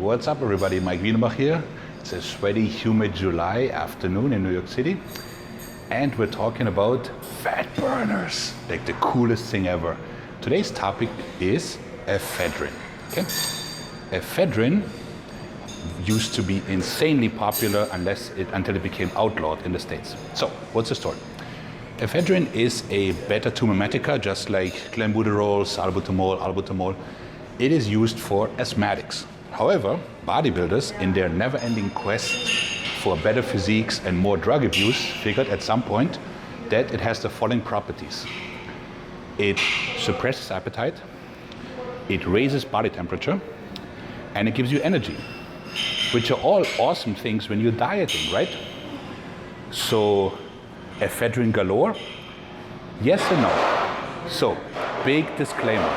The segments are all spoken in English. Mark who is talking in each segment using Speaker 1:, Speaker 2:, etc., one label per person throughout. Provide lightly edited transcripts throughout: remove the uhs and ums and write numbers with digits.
Speaker 1: What's up everybody, Maik Wiedenbach here. It's a sweaty, humid July afternoon in New York City. And we're talking about fat burners, like the coolest thing ever. Today's topic is ephedrine. Okay? Ephedrine used to be insanely popular until it became outlawed in the States. So, what's the story? Ephedrine is a beta-2 mimetica, just like clenbuterol, salbutamol. It is used for asthmatics. However, bodybuilders, in their never-ending quest for better physiques and more drug abuse, figured at some point that it has the following properties. It suppresses appetite, it raises body temperature, and it gives you energy, which are all awesome things when you're dieting, right? So, ephedrine galore? Yes and no. So, big disclaimer.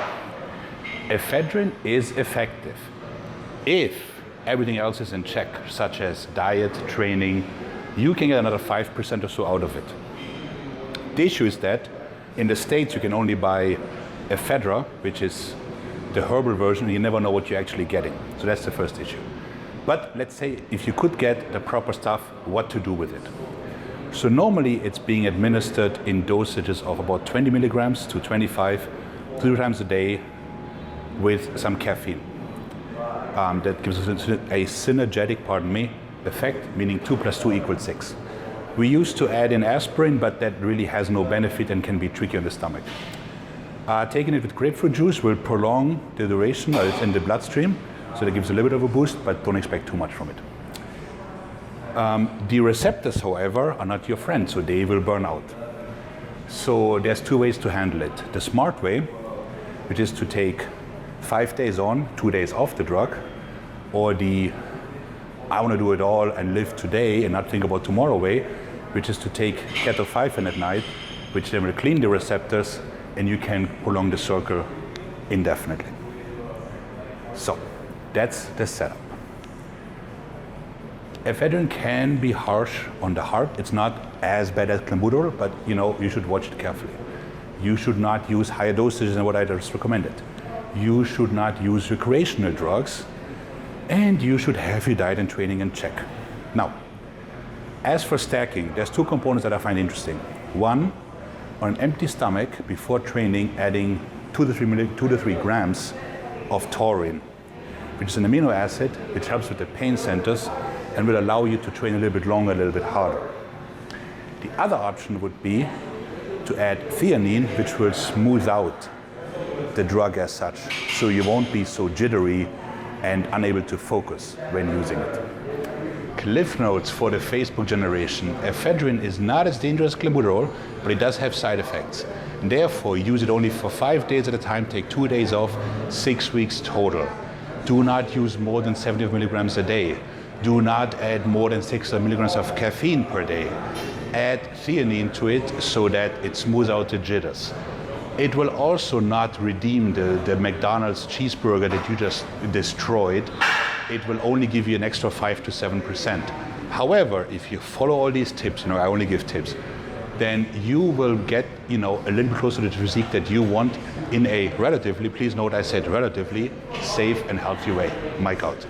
Speaker 1: Ephedrine is effective if everything else is in check, such as diet, training. You can get another 5% or so out of it. The issue is that in the States you can only buy ephedra, which is the herbal version. You never know what you're actually getting. So that's the first issue. But let's say if you could get the proper stuff, what to do with it. So normally it's being administered in dosages of about 20 milligrams to 25, 3 times a day with some caffeine. That gives us a synergetic, effect, meaning 2 + 2 = 6. We used to add in aspirin, but that really has no benefit and can be tricky on the stomach. Taking it with grapefruit juice will prolong the duration it's in the bloodstream, so that gives a little bit of a boost, but don't expect too much from it. The receptors, however, are not your friend, so they will burn out. So there's 2 ways to handle it. The smart way, which is to take 5 days on, 2 days off the drug, or the I want to do it all and live today and not think about tomorrow way, which is to take keto-5 at night, which then will clean the receptors and you can prolong the circle indefinitely. So that's the setup. Ephedrine can be harsh on the heart. It's not as bad as clenbuterol, but you should watch it carefully. You should not use higher dosages than what I just recommended. You should not use recreational drugs, and you should have your diet and training in check. Now, as for stacking, there's 2 components that I find interesting. One, on an empty stomach before training, adding 2 to 3 grams of taurine, which is an amino acid which helps with the pain centers and will allow you to train a little bit longer, a little bit harder. The other option would be to add theanine, which will smooth out the drug as such, so you won't be so jittery and unable to focus when using it. Cliff notes for the Facebook generation. Ephedrine is not as dangerous as clenbuterol, but it does have side effects. And therefore, use it only for 5 days at a time, take 2 days off, 6 weeks total. Do not use more than 70 milligrams a day. Do not add more than 600 milligrams of caffeine per day. Add theanine to it so that it smooths out the jitters. It will also not redeem the McDonald's cheeseburger that you just destroyed. It will only give you an extra 5 to 7%. However, if you follow all these tips, I only give tips, then you will get, a little bit closer to the physique that you want in a relatively, please note I said relatively, safe and healthy way. Maik out.